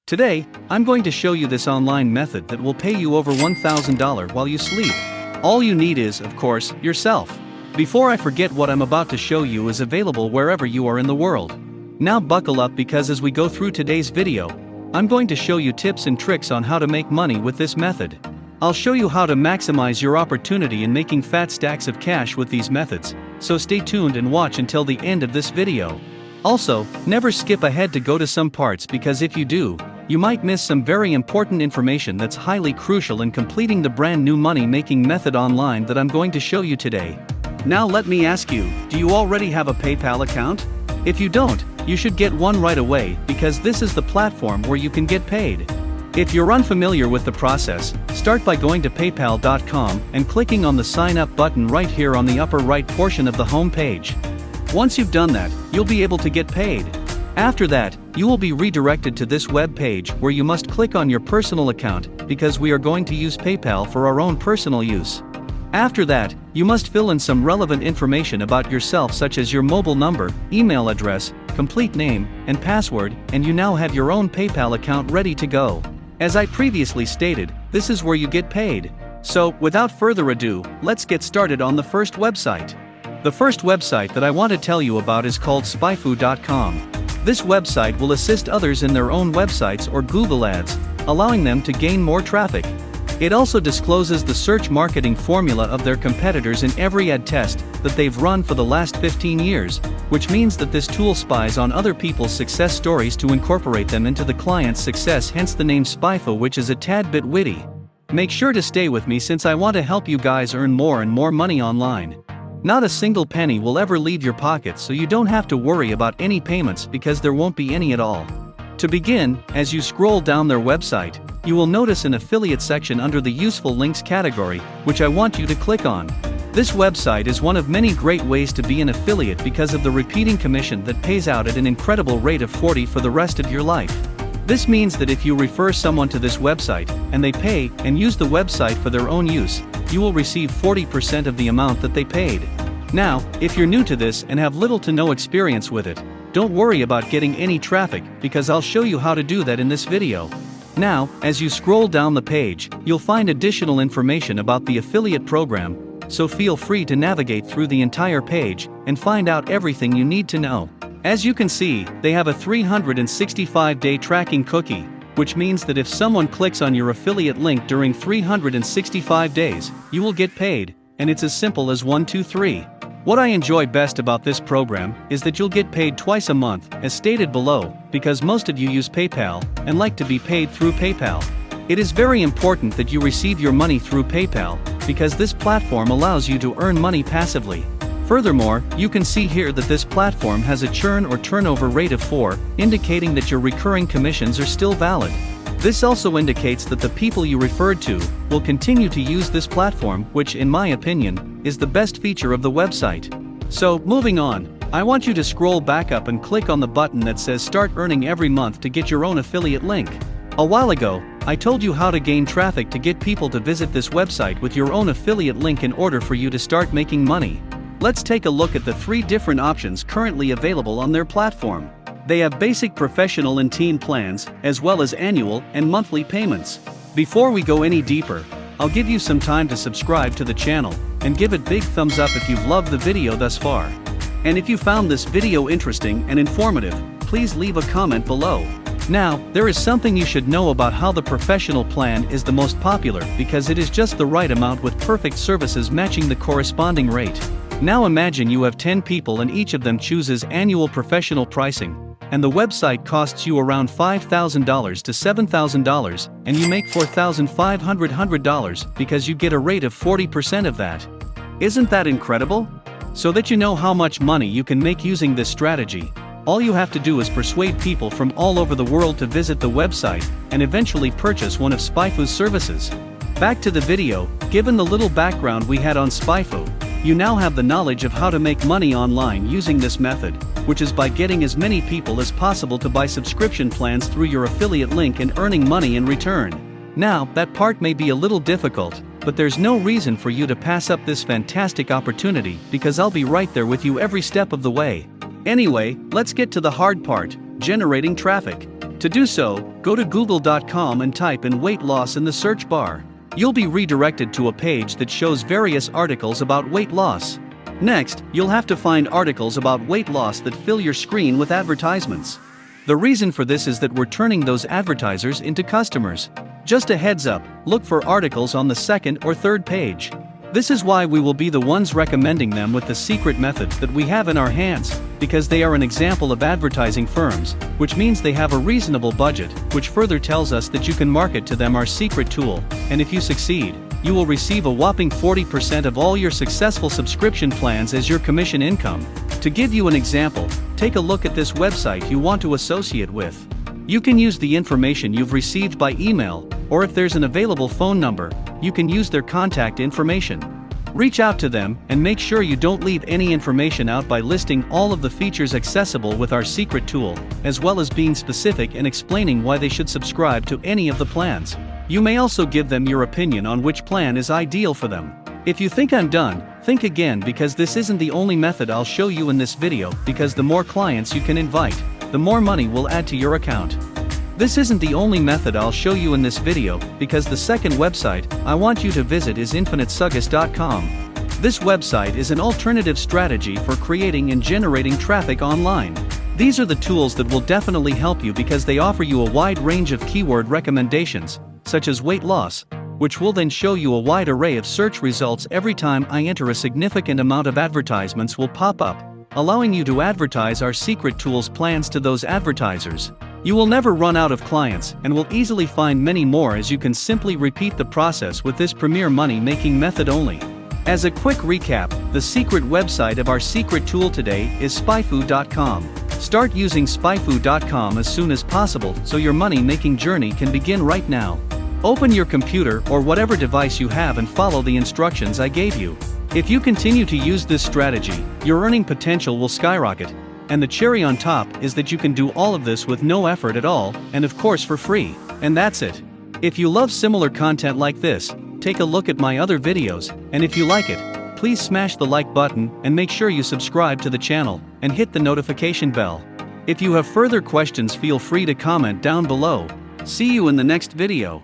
Today, I'm going to show you this online method that will pay you over $1,000 while you sleep. All you need is, of course, yourself. Before I forget, what I'm about to show you is available wherever you are in the world. Now buckle up, because as we go through today's video, I'm going to show you tips and tricks on how to make money with this method. I'll show you how to maximize your opportunity in making fat stacks of cash with these methods, so stay tuned and watch until the end of this video. Also, never skip ahead to go to some parts, because if you do, you might miss some very important information that's highly crucial in completing the brand new money-making method online that I'm going to show you today. Now let me ask you, do you already have a PayPal account? If you don't, you should get one right away, because this is the platform where you can get paid. If you're unfamiliar with the process, start by going to paypal.com and clicking on the sign up button right here on the upper right portion of the home page. Once you've done that, you'll be able to get paid. After that, you will be redirected to this web page where you must click on your personal account, because we are going to use PayPal for our own personal use. After that, you must fill in some relevant information about yourself, such as your mobile number, email address, complete name, and password, and you now have your own PayPal account ready to go. As I previously stated, this is where you get paid. So, without further ado, let's get started on the first website. The first website that I want to tell you about is called Spyfu.com. This website will assist others in their own websites or Google Ads, allowing them to gain more traffic. It also discloses the search marketing formula of their competitors in every ad test that they've run for the last 15 years, which means that this tool spies on other people's success stories to incorporate them into the client's success, hence the name Spyfu, which is a tad bit witty. Make sure to stay with me, since I want to help you guys earn more and more money online. Not a single penny will ever leave your pocket, so you don't have to worry about any payments, because there won't be any at all. To begin, as you scroll down their website, you will notice an affiliate section under the useful links category, which I want you to click on. This website is one of many great ways to be an affiliate because of the repeating commission that pays out at an incredible rate of 40% for the rest of your life. This means that if you refer someone to this website, and they pay and use the website for their own use, you will receive 40% of the amount that they paid. Now, if you're new to this and have little to no experience with it, don't worry about getting any traffic, because I'll show you how to do that in this video. Now, as you scroll down the page, you'll find additional information about the affiliate program, so feel free to navigate through the entire page and find out everything you need to know. As you can see, they have a 365-day tracking cookie, which means that if someone clicks on your affiliate link during 365 days, you will get paid, and it's as simple as 1, 2, 3. What I enjoy best about this program is that you'll get paid twice a month, as stated below, because most of you use PayPal and like to be paid through PayPal. It is very important that you receive your money through PayPal, because this platform allows you to earn money passively. Furthermore, you can see here that this platform has a churn or turnover rate of 4, indicating that your recurring commissions are still valid. This also indicates that the people you referred to will continue to use this platform, which, in my opinion, is the best feature of the website. So, moving on, I want you to scroll back up and click on the button that says Start Earning every month to get your own affiliate link. A while ago, I told you how to gain traffic to get people to visit this website with your own affiliate link in order for you to start making money. Let's take a look at the 3 different options currently available on their platform. They have basic, professional, and teen plans, as well as annual and monthly payments. Before we go any deeper, I'll give you some time to subscribe to the channel, and give it big thumbs up if you've loved the video thus far. And if you found this video interesting and informative, please leave a comment below. Now, there is something you should know about how the professional plan is the most popular, because it is just the right amount with perfect services matching the corresponding rate. Now imagine you have 10 people and each of them chooses annual professional pricing, and the website costs you around $5,000 to $7,000, and you make $4,500 because you get a rate of 40% of that. Isn't that incredible? So that you know how much money you can make using this strategy, all you have to do is persuade people from all over the world to visit the website and eventually purchase one of Spyfu's services. Back to the video. Given the little background we had on Spyfu, you now have the knowledge of how to make money online using this method, which is by getting as many people as possible to buy subscription plans through your affiliate link and earning money in return. Now, that part may be a little difficult, but there's no reason for you to pass up this fantastic opportunity, because I'll be right there with you every step of the way. Anyway, let's get to the hard part, generating traffic. To do so, go to google.com and type in weight loss in the search bar. You'll be redirected to a page that shows various articles about weight loss. Next, you'll have to find articles about weight loss that fill your screen with advertisements. The reason for this is that we're turning those advertisers into customers. Just a heads up, look for articles on the second or third page. This is why we will be the ones recommending them with the secret methods that we have in our hands, because they are an example of advertising firms, which means they have a reasonable budget, which further tells us that you can market to them our secret tool, and if you succeed, you will receive a whopping 40% of all your successful subscription plans as your commission income. To give you an example, take a look at this website you want to associate with. You can use the information you've received by email, or if there's an available phone number, you can use their contact information. Reach out to them and make sure you don't leave any information out by listing all of the features accessible with our secret tool, as well as being specific and explaining why they should subscribe to any of the plans. You may also give them your opinion on which plan is ideal for them. If you think I'm done, think again, because this isn't the only method I'll show you in this video, because the more clients you can invite, the more money we'll add to your account. This isn't the only method I'll show you in this video, because the second website I want you to visit is infinitesuggest.com. This website is an alternative strategy for creating and generating traffic online. These are the tools that will definitely help you because they offer you a wide range of keyword recommendations, such as weight loss, which will then show you a wide array of search results every time I enter. A significant amount of advertisements will pop up, allowing you to advertise our secret tools plans to those advertisers. You will never run out of clients and will easily find many more, as you can simply repeat the process with this premier money-making method only. As a quick recap, the secret website of our secret tool today is spyfu.com. Start using spyfu.com as soon as possible so your money-making journey can begin right now. Open your computer or whatever device you have and follow the instructions I gave you. If you continue to use this strategy, your earning potential will skyrocket. And the cherry on top is that you can do all of this with no effort at all, and of course for free. And that's it. If you love similar content like this, take a look at my other videos, and if you like it, please smash the like button and make sure you subscribe to the channel and hit the notification bell. If you have further questions, feel free to comment down below. See you in the next video.